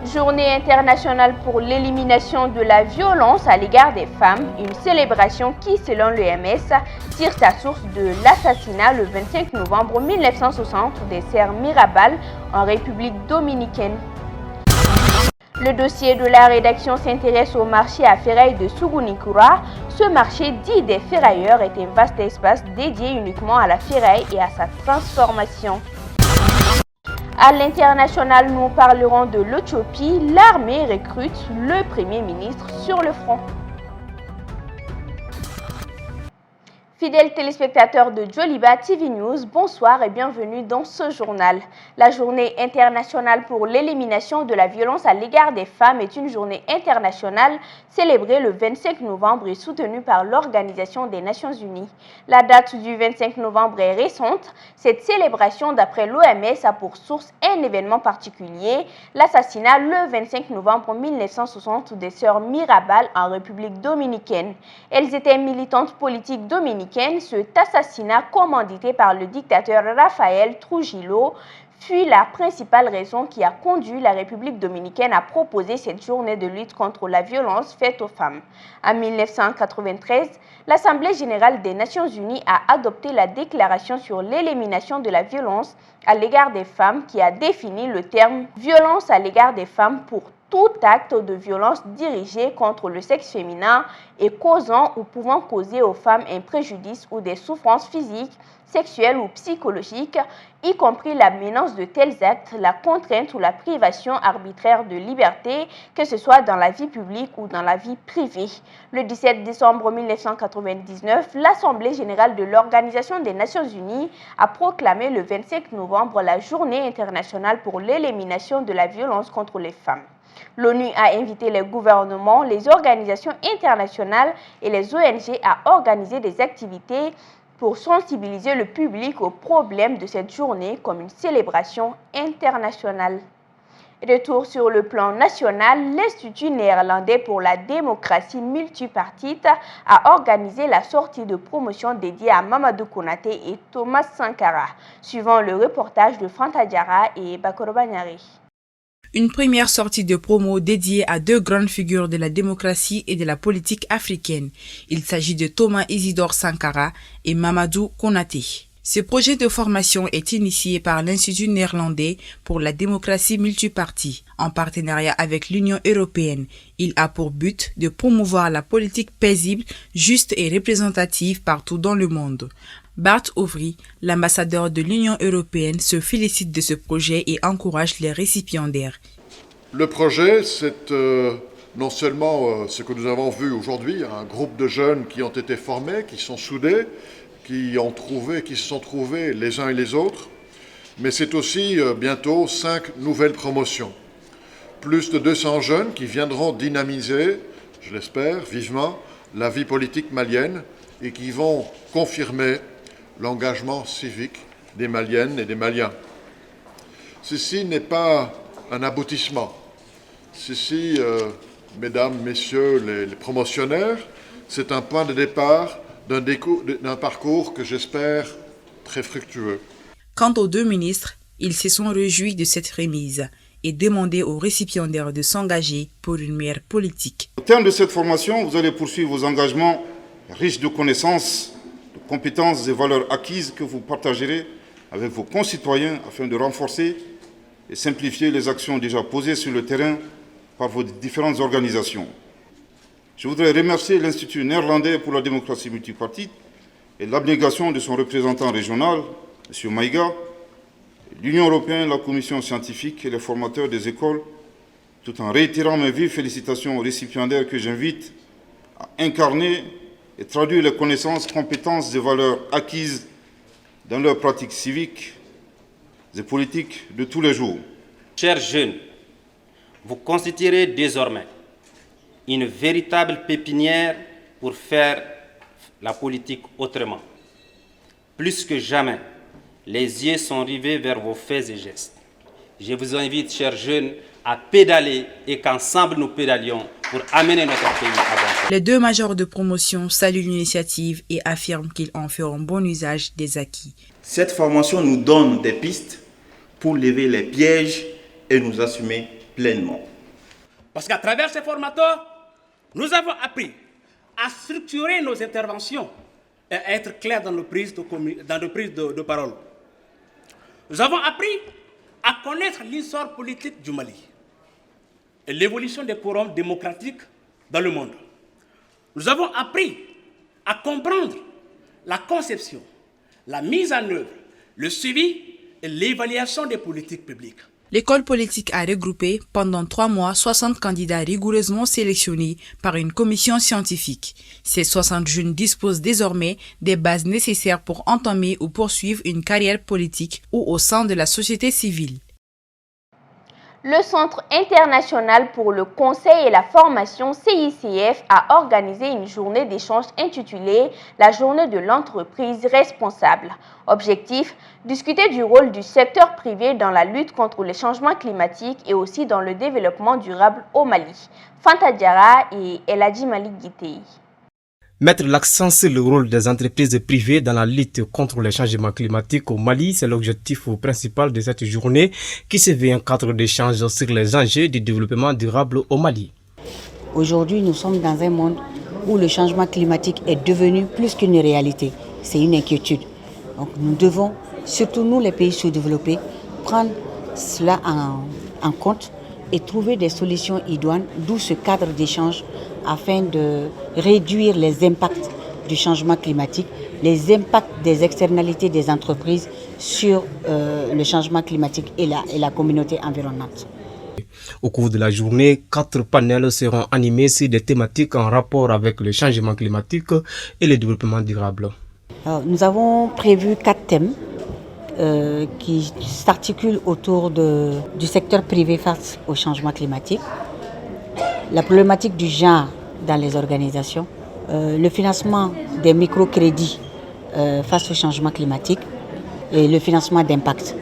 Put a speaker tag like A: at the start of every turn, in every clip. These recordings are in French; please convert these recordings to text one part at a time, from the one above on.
A: Journée internationale pour l'élimination de la violence à l'égard des femmes, une célébration qui, selon l'OMS, tire sa source de l'assassinat le 25 novembre 1960 des sœurs Mirabal en République dominicaine. Le dossier de la rédaction s'intéresse au marché à ferraille de Sugunikura. Ce marché dit des ferrailleurs est un vaste espace dédié uniquement à la ferraille et à sa transformation. À l'international, nous parlerons de l'Éthiopie. L'armée recrute le Premier ministre sur le front. Fidèles téléspectateurs de Joliba TV News, bonsoir et bienvenue dans ce journal. La journée internationale pour l'élimination de la violence à l'égard des femmes est une journée internationale célébrée le 25 novembre et soutenue par l'Organisation des Nations Unies. La date du 25 novembre est récente. Cette célébration, d'après l'OMS, a pour source un événement particulier, l'assassinat le 25 novembre 1960 des sœurs Mirabal en République dominicaine. Elles étaient militantes politiques dominicaines. Cet assassinat, commandité par le dictateur Rafael Trujillo, fut la principale raison qui a conduit la République dominicaine à proposer cette journée de lutte contre la violence faite aux femmes. En 1993, l'Assemblée générale des Nations unies a adopté la déclaration sur l'élimination de la violence à l'égard des femmes qui a défini le terme « violence à l'égard des femmes » pour tout acte de violence dirigé contre le sexe féminin et causant ou pouvant causer aux femmes un préjudice ou des souffrances physiques, sexuelles ou psychologiques, y compris la menace de tels actes, la contrainte ou la privation arbitraire de liberté, que ce soit dans la vie publique ou dans la vie privée. Le 17 décembre 1999, l'Assemblée générale de l'Organisation des Nations unies a proclamé le 25 novembre la Journée internationale pour l'élimination de la violence contre les femmes. L'ONU a invité les gouvernements, les organisations internationales et les ONG à organiser des activités pour sensibiliser le public aux problèmes de cette journée comme une célébration internationale. Retour sur le plan national, l'Institut néerlandais pour la démocratie multipartite a organisé la sortie de promotion dédiée à Mamadou Konaté et Thomas Sankara, suivant le reportage de Fanta Diarra et Bakoro Banyari.
B: Une première sortie de promo dédiée à deux grandes figures de la démocratie et de la politique africaine. Il s'agit de Thomas Isidore Sankara et Mamadou Konaté. Ce projet de formation est initié par l'Institut néerlandais pour la démocratie multipartie, en partenariat avec l'Union européenne. Il a pour but de promouvoir la politique paisible, juste et représentative partout dans le monde. Bart Ovry, l'ambassadeur de l'Union européenne, se félicite de ce projet et encourage les récipiendaires.
C: Le projet, c'est non seulement ce que nous avons vu aujourd'hui, un groupe de jeunes qui ont été formés, qui sont soudés, qui se sont trouvés les uns et les autres, mais c'est aussi bientôt 5 nouvelles promotions. Plus de 200 jeunes qui viendront dynamiser, je l'espère vivement, la vie politique malienne et qui vont confirmer l'engagement civique des Maliennes et des Maliens. Ceci n'est pas un aboutissement. Ceci, mesdames, messieurs les promotionnaires, c'est un point de départ d'un parcours que j'espère très fructueux.
B: Quant aux deux ministres, ils se sont réjouis de cette remise et demandé aux récipiendaires de s'engager pour une meilleure politique.
D: Au terme de cette formation, vous allez poursuivre vos engagements riches de connaissances, de compétences et valeurs acquises que vous partagerez avec vos concitoyens afin de renforcer et simplifier les actions déjà posées sur le terrain par vos différentes organisations. Je voudrais remercier l'Institut néerlandais pour la démocratie multipartite et l'abnégation de son représentant régional, M. Maïga, l'Union européenne, la commission scientifique et les formateurs des écoles, tout en réitérant mes vives félicitations aux récipiendaires que j'invite à incarner et traduire les connaissances, compétences et valeurs acquises dans leurs pratiques civiques et politiques de tous les jours.
E: Chers jeunes, vous constituerez désormais une véritable pépinière pour faire la politique autrement. Plus que jamais, les yeux sont rivés vers vos faits et gestes. Je vous invite, chers jeunes, à pédaler et qu'ensemble nous pédalions pour amener notre pays à bon port.
B: Les deux majors de promotion saluent l'initiative et affirment qu'ils en feront bon usage des acquis.
F: Cette formation nous donne des pistes pour lever les pièges et nous assumer pleinement.
G: Parce qu'à travers ces formateurs, nous avons appris à structurer nos interventions et à être clairs dans nos prises de parole. Nous avons appris à connaître l'histoire politique du Mali et l'évolution des courants démocratiques dans le monde. Nous avons appris à comprendre la conception, la mise en œuvre, le suivi et l'évaluation des politiques publiques.
B: L'école politique a regroupé pendant 3 mois 60 candidats rigoureusement sélectionnés par une commission scientifique. Ces 60 jeunes disposent désormais des bases nécessaires pour entamer ou poursuivre une carrière politique ou au sein de la société civile.
A: Le Centre international pour le conseil et la formation CICF a organisé une journée d'échange intitulée « La journée de l'entreprise responsable ». Objectif, discuter du rôle du secteur privé dans la lutte contre les changements climatiques et aussi dans le développement durable au Mali. Fanta Diarra et Eladji Malik Guitei.
H: Mettre l'accent sur le rôle des entreprises privées dans la lutte contre les changements climatiques au Mali, c'est l'objectif principal de cette journée qui se veut un cadre d'échange sur les enjeux du développement durable au Mali.
I: Aujourd'hui, nous sommes dans un monde où le changement climatique est devenu plus qu'une réalité, c'est une inquiétude. Donc nous devons, surtout nous les pays sous-développés, prendre cela en compte et trouver des solutions idoines, d'où ce cadre d'échange afin de réduire les impacts du changement climatique, les impacts des externalités des entreprises sur le changement climatique et la communauté environnante.
H: Au cours de la journée, 4 panels seront animés sur des thématiques en rapport avec le changement climatique et le développement durable.
I: Alors, nous avons prévu 4 thèmes qui s'articulent autour du secteur privé face au changement climatique, la problématique du genre dans les organisations, le financement des microcrédits face au changement climatique et le financement d'impact.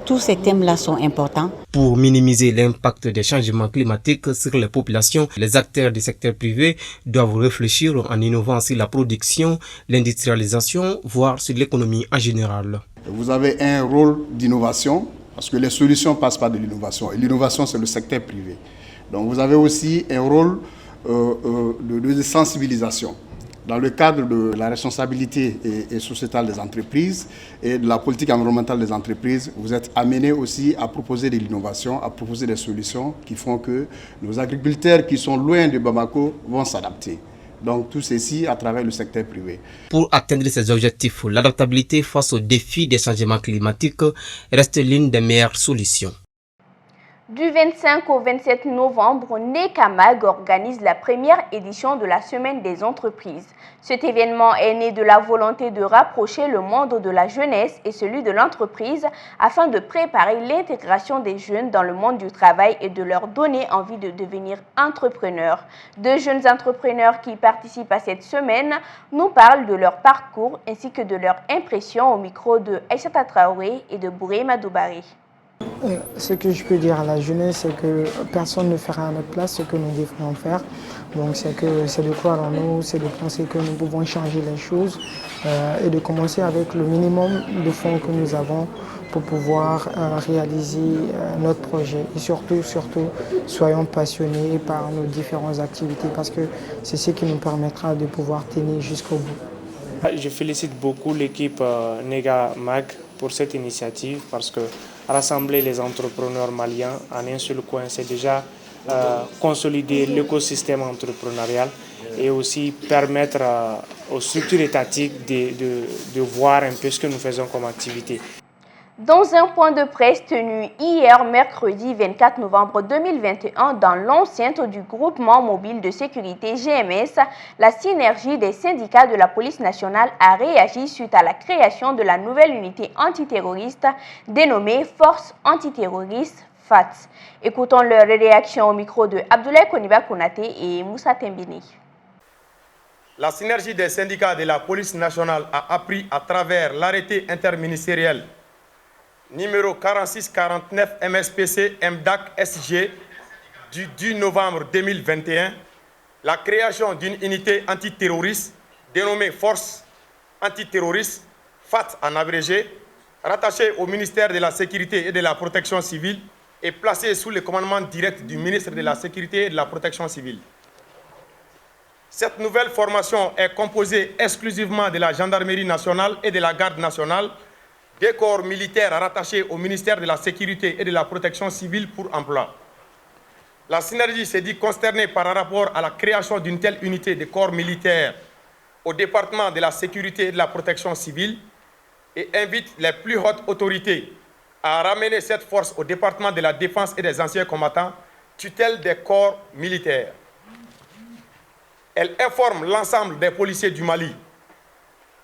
I: Tous ces thèmes-là sont importants.
H: Pour minimiser l'impact des changements climatiques sur les populations, les acteurs du secteur privé doivent réfléchir en innovant sur la production, l'industrialisation, voire sur l'économie en général.
J: Vous avez un rôle d'innovation, parce que les solutions passent par de l'innovation. Et l'innovation, c'est le secteur privé. Donc vous avez aussi un rôle de sensibilisation. Dans le cadre de la responsabilité et sociétale des entreprises et de la politique environnementale des entreprises, vous êtes amenés aussi à proposer de l'innovation, à proposer des solutions qui font que nos agriculteurs qui sont loin de Bamako vont s'adapter. Donc tout ceci à travers le secteur privé.
H: Pour atteindre ces objectifs, l'adaptabilité face aux défis des changements climatiques reste l'une des meilleures solutions.
A: Du 25 au 27 novembre, NECAMAG organise la première édition de la Semaine des entreprises. Cet événement est né de la volonté de rapprocher le monde de la jeunesse et celui de l'entreprise afin de préparer l'intégration des jeunes dans le monde du travail et de leur donner envie de devenir entrepreneurs. 2 jeunes entrepreneurs qui participent à cette semaine nous parlent de leur parcours ainsi que de leurs impressions au micro de Aïssata Traoré et de Bourema Doubari.
K: Ce que je peux dire à la jeunesse, c'est que personne ne fera à notre place ce que nous devrions faire. Donc c'est de croire en nous, c'est de penser que nous pouvons changer les choses et de commencer avec le minimum de fonds que nous avons pour pouvoir réaliser notre projet. Et surtout, soyons passionnés par nos différentes activités parce que c'est ce qui nous permettra de pouvoir tenir jusqu'au bout.
L: Je félicite beaucoup l'équipe NECAMAG pour cette initiative parce que rassembler les entrepreneurs maliens en un seul coin, c'est déjà consolider l'écosystème entrepreneurial et aussi permettre aux structures étatiques de voir un peu ce que nous faisons comme activité.
A: Dans un point de presse tenu hier, mercredi 24 novembre 2021, dans l'enceinte du groupement mobile de sécurité GMS, la synergie des syndicats de la police nationale a réagi suite à la création de la nouvelle unité antiterroriste dénommée Force antiterroriste FAT. Écoutons leur réaction au micro de Abdoulaye Koniba Konaté et Moussa Tembini.
M: La synergie des syndicats de la police nationale a appris à travers l'arrêté interministériel numéro 4649 MSPC MDAC SG du 10 novembre 2021, la création d'une unité antiterroriste dénommée Force antiterroriste, FAT en abrégé, rattachée au ministère de la Sécurité et de la Protection civile, est placée sous le commandement direct du ministre de la Sécurité et de la Protection civile. Cette nouvelle formation est composée exclusivement de la Gendarmerie nationale et de la Garde nationale, des corps militaires rattachés au ministère de la Sécurité et de la Protection civile pour emploi. La synergie s'est dit consternée par rapport à la création d'une telle unité de corps militaires au département de la Sécurité et de la Protection civile et invite les plus hautes autorités à ramener cette force au département de la Défense et des anciens combattants, tutelle des corps militaires. Elle informe l'ensemble des policiers du Mali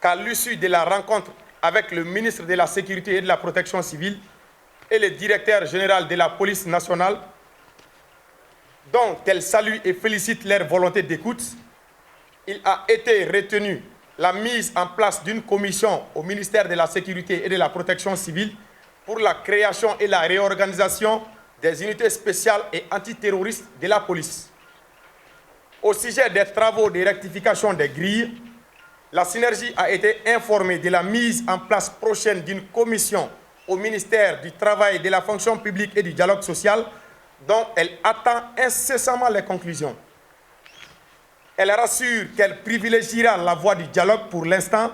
M: qu'à l'issue de la rencontre avec le ministre de la Sécurité et de la Protection civile et le directeur général de la police nationale, dont elle salue et félicite leur volonté d'écoute, il a été retenu la mise en place d'une commission au ministère de la Sécurité et de la Protection civile pour la création et la réorganisation des unités spéciales et antiterroristes de la police. Au sujet des travaux de rectification des grilles, la synergie a été informée de la mise en place prochaine d'une commission au ministère du Travail, de la Fonction publique et du Dialogue social, dont elle attend incessamment les conclusions. Elle rassure qu'elle privilégiera la voie du dialogue pour l'instant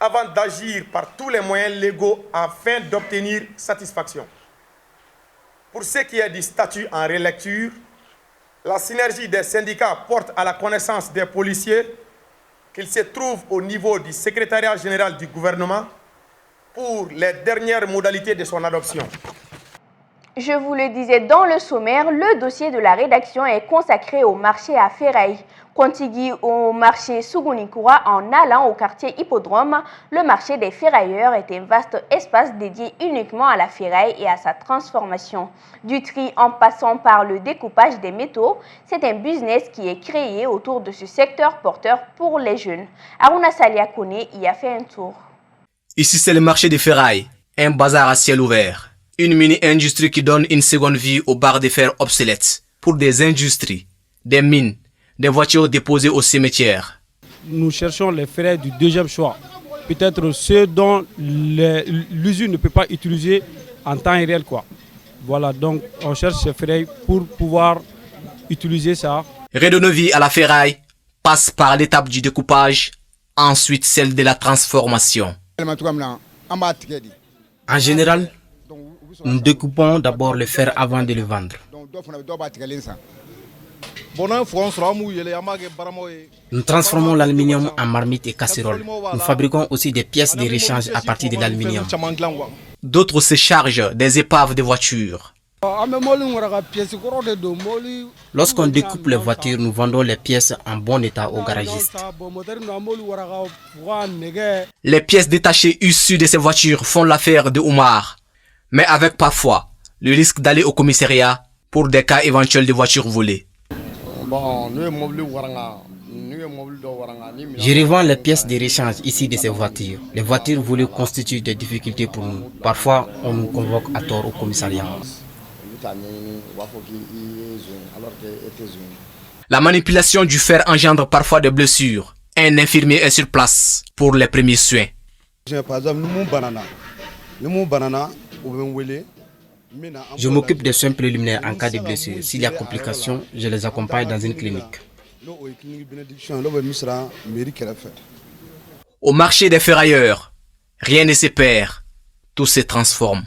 M: avant d'agir par tous les moyens légaux afin d'obtenir satisfaction. Pour ce qui est du statut en relecture, la synergie des syndicats porte à la connaissance des policiers qu'ils se trouvent au niveau du secrétariat général du gouvernement pour les dernières modalités de son adoption.
A: Je vous le disais dans le sommaire, le dossier de la rédaction est consacré au marché à Ferraille. Contigui au marché Sugunikura en allant au quartier Hippodrome, le marché des ferrailleurs est un vaste espace dédié uniquement à la ferraille et à sa transformation. Du tri en passant par le découpage des métaux, c'est un business qui est créé autour de ce secteur porteur pour les jeunes. Aruna Saliakone y a fait un tour.
F: Ici, c'est le marché des ferrailles, un bazar à ciel ouvert. Une mini-industrie qui donne une seconde vie aux barres de fer obsolètes pour des industries, des mines, des voitures déposées au cimetière.
N: Nous cherchons les ferrailles du deuxième choix. Peut-être ceux dont l'usine ne peut pas utiliser en temps réel, quoi. Voilà, donc on cherche ces ferrailles pour pouvoir utiliser ça.
F: Redonner vie à la ferraille passe par l'étape du découpage, ensuite celle de la transformation.
H: En général, nous découpons d'abord le fer avant de le vendre. Nous transformons l'aluminium en marmite et casserole. Nous fabriquons aussi des pièces de rechange à partir de l'aluminium.
F: D'autres se chargent des épaves de voitures.
H: Lorsqu'on découpe les voitures, nous vendons les pièces en bon état aux garagistes.
F: Les pièces détachées issues de ces voitures font l'affaire de Oumar, mais avec parfois le risque d'aller au commissariat pour des cas éventuels de voitures volées.
H: Je revends les pièces de rechange ici de ces voitures. Les voitures volées constituent des difficultés pour nous. Parfois, on nous convoque à tort au commissariat.
F: La manipulation du fer engendre parfois des blessures. Un infirmier est sur place pour les premiers soins.
H: Je m'occupe des soins préliminaires en cas de blessure. S'il y a complications, je les accompagne dans une clinique.
F: Au marché des ferrailleurs, rien ne se perd, tout se transforme.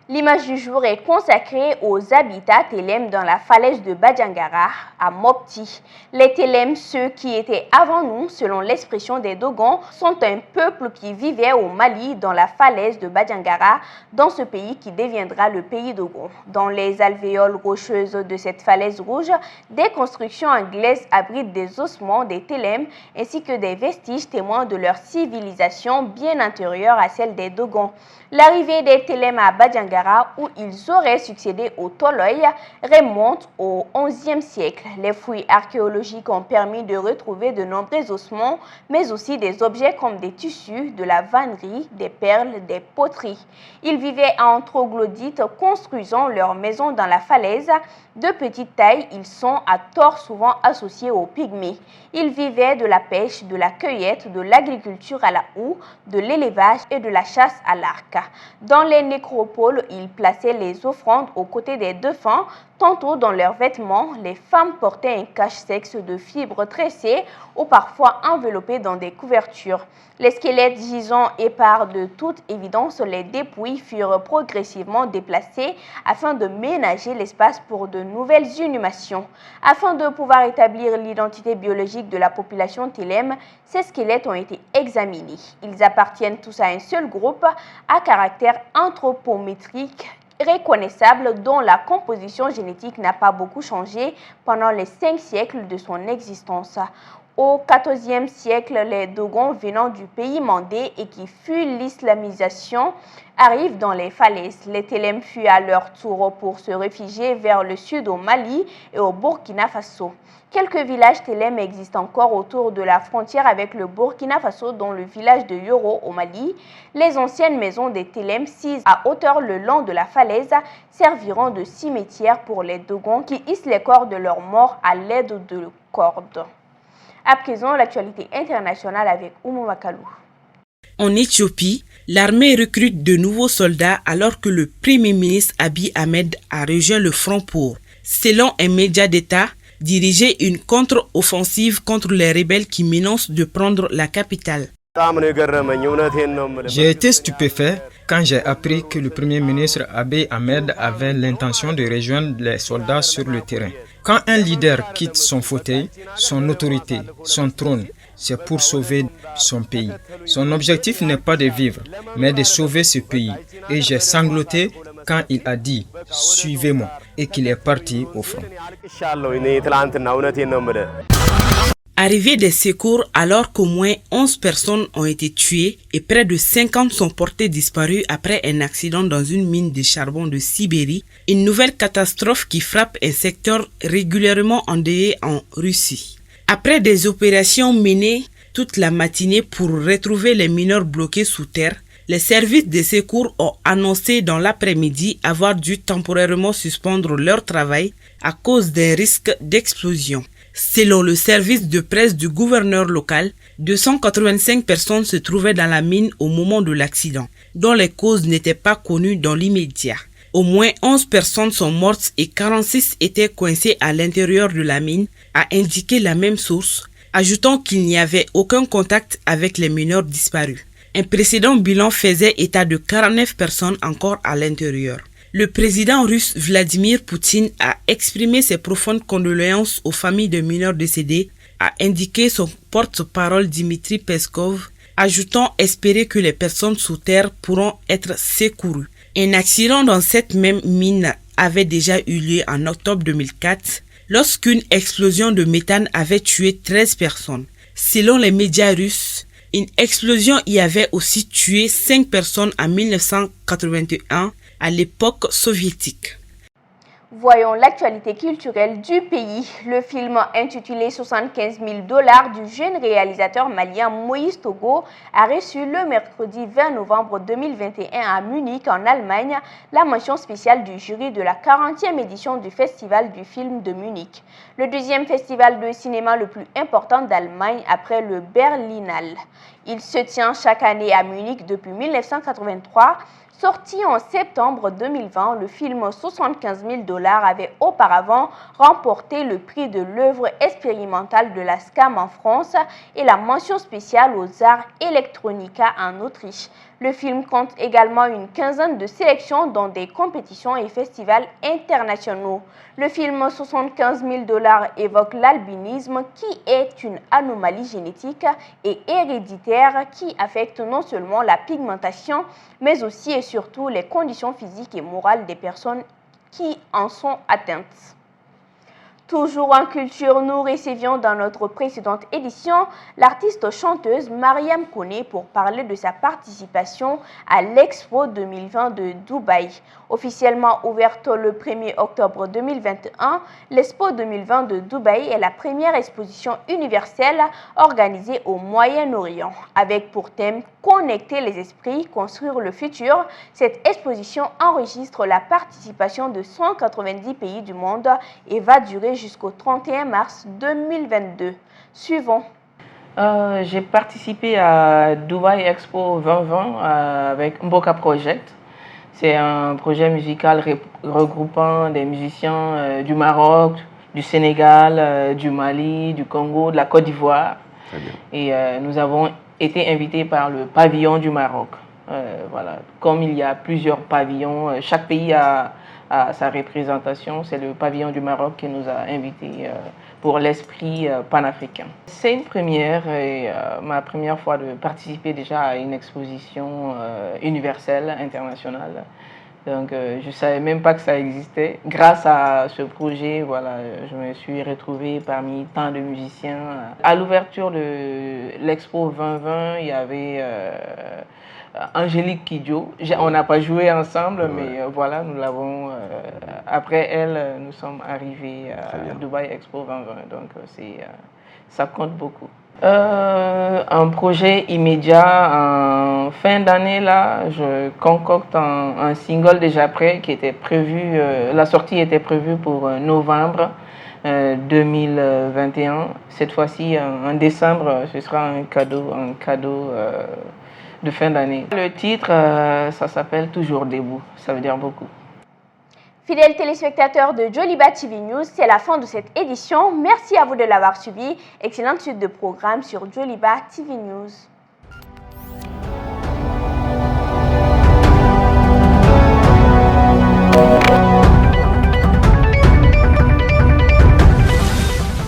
A: L'image du jour est consacrée aux habitats Télème dans la falaise de Badjangara, à Mopti. Les Télème, ceux qui étaient avant nous, selon l'expression des Dogons, sont un peuple qui vivait au Mali dans la falaise de Badjangara, dans ce pays qui deviendra le pays Dogon. Dans les alvéoles rocheuses de cette falaise rouge, des constructions anglaises abritent des ossements des Télème ainsi que des vestiges témoins de leur civilisation bien antérieure à celle des Dogons. L'arrivée des Télème à Badjangara, où ils auraient succédé aux Toloy, remonte au XIe siècle. Les fouilles archéologiques ont permis de retrouver de nombreux ossements, mais aussi des objets comme des tissus, de la vannerie, des perles, des poteries. Ils vivaient en troglodytes, construisant leurs maisons dans la falaise. De petite taille, ils sont à tort souvent associés aux pygmées. Ils vivaient de la pêche, de la cueillette, de l'agriculture à la houe, de l'élevage et de la chasse à l'arc. Dans les nécropoles, ils plaçaient les offrandes aux côtés des défunts. Tantôt dans leurs vêtements, les femmes portaient un cache-sexe de fibres tressées ou parfois enveloppées dans des couvertures. Les squelettes gisant épars, de toute évidence, les dépouilles furent progressivement déplacées afin de ménager l'espace pour de nouvelles inhumations. Afin de pouvoir établir l'identité biologique de la population Télème, ces squelettes ont été examinés. Ils appartiennent tous à un seul groupe à caractère anthropométrique reconnaissable dont la composition génétique n'a pas beaucoup changé pendant les 5 siècles de son existence. Au XIVe siècle, les Dogons venant du pays mandé et qui fuient l'islamisation arrivent dans les falaises. Les Télèmes fuient à leur tour pour se réfugier vers le sud au Mali et au Burkina Faso. Quelques villages Télèmes existent encore autour de la frontière avec le Burkina Faso, dont le village de Yoro au Mali. Les anciennes maisons des Télèmes, sises à hauteur le long de la falaise, serviront de cimetière pour les Dogons qui hissent les corps de leurs morts à l'aide de cordes. À présent, l'actualité internationale avec Oumou Makalou.
B: En Éthiopie, l'armée recrute de nouveaux soldats alors que le Premier ministre Abiy Ahmed a rejoint le Front pour, selon un média d'État, diriger une contre-offensive contre les rebelles qui menacent de prendre la capitale.
O: J'ai été stupéfait quand j'ai appris que le Premier ministre Abiy Ahmed avait l'intention de rejoindre les soldats sur le terrain. Quand un leader quitte son fauteuil, son autorité, son trône, c'est pour sauver son pays. Son objectif n'est pas de vivre, mais de sauver ce pays. Et j'ai sangloté quand il a dit « Suivez-moi » et qu'il est parti au front.
B: Arrivée des secours alors qu'au moins 11 personnes ont été tuées et près de 50 sont portées disparues après un accident dans une mine de charbon de Sibérie, une nouvelle catastrophe qui frappe un secteur régulièrement endeuillé en Russie. Après des opérations menées toute la matinée pour retrouver les mineurs bloqués sous terre, les services de secours ont annoncé dans l'après-midi avoir dû temporairement suspendre leur travail à cause d'un risque d'explosion. Selon le service de presse du gouverneur local, 285 personnes se trouvaient dans la mine au moment de l'accident, dont les causes n'étaient pas connues dans l'immédiat. Au moins 11 personnes sont mortes et 46 étaient coincées à l'intérieur de la mine, a indiqué la même source, ajoutant qu'il n'y avait aucun contact avec les mineurs disparus. Un précédent bilan faisait état de 49 personnes encore à l'intérieur. Le président russe Vladimir Poutine a exprimé ses profondes condoléances aux familles de mineurs décédés, a indiqué son porte-parole Dmitry Peskov, ajoutant espérer que les personnes sous terre pourront être secourues. Un accident dans cette même mine avait déjà eu lieu en octobre 2004, lorsqu'une explosion de méthane avait tué 13 personnes. Selon les médias russes, une explosion y avait aussi tué 5 personnes en 1981, à l'époque soviétique.
A: Voyons l'actualité culturelle du pays. Le film intitulé 75 000 $ du jeune réalisateur malien Moïse Togo a reçu le mercredi 20 novembre 2021 à Munich, en Allemagne, la mention spéciale du jury de la 40e édition du Festival du film de Munich, le deuxième festival de cinéma le plus important d'Allemagne après le Berlinale. Il se tient chaque année à Munich depuis 1983. Sorti en septembre 2020, le film 75 000 $ avait auparavant remporté le prix de l'œuvre expérimentale de la SCAM en France et la mention spéciale aux arts Electronica en Autriche. Le film compte également une quinzaine de sélections dans des compétitions et festivals internationaux. Le film 75 000 $ évoque l'albinisme, qui est une anomalie génétique et héréditaire qui affecte non seulement la pigmentation, mais aussi et surtout les conditions physiques et morales des personnes qui en sont atteintes. Toujours en culture, nous recevions dans notre précédente édition l'artiste chanteuse Mariam Kone pour parler de sa participation à l'Expo 2020 de Dubaï. Officiellement ouverte le 1er octobre 2021, l'Expo 2020 de Dubaï est la première exposition universelle organisée au Moyen-Orient. Avec pour thème « Connecter les esprits, construire le futur », cette exposition enregistre la participation de 190 pays du monde et va durer jusqu'au 31 mars 2022. Suivons.
P: J'ai participé à Dubaï Expo 2020 avec Mboka Project. C'est un projet musical regroupant des musiciens du Maroc, du Sénégal, du Mali, du Congo, de la Côte d'Ivoire. Et nous avons été invités par le pavillon du Maroc. Voilà. Comme il y a plusieurs pavillons, chaque pays a sa représentation. C'est le pavillon du Maroc qui nous a invités pour l'esprit panafricain. C'est une première et ma première fois de participer déjà à une exposition universelle, internationale. Donc je ne savais même pas que ça existait. Grâce à ce projet, voilà, je me suis retrouvée parmi tant de musiciens. À l'ouverture de l'Expo 2020, il y avait Angélique Kidjo. On n'a pas joué ensemble, mais voilà, nous l'avons. Après elle, nous sommes arrivés à Dubaï Expo 2020, donc ça compte beaucoup. Un projet immédiat, en fin d'année, là, je concocte un single déjà prêt qui était prévu, la sortie était prévue pour novembre 2021. Cette fois-ci, en décembre, ce sera un cadeau de fin d'année. Le titre, ça s'appelle Toujours debout, ça veut dire beaucoup.
A: Fidèles téléspectateurs de Joliba TV News, c'est la fin de cette édition. Merci à vous de l'avoir suivi. Excellente suite de programmes sur Joliba TV News.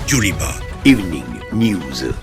Q: Joliba Evening News.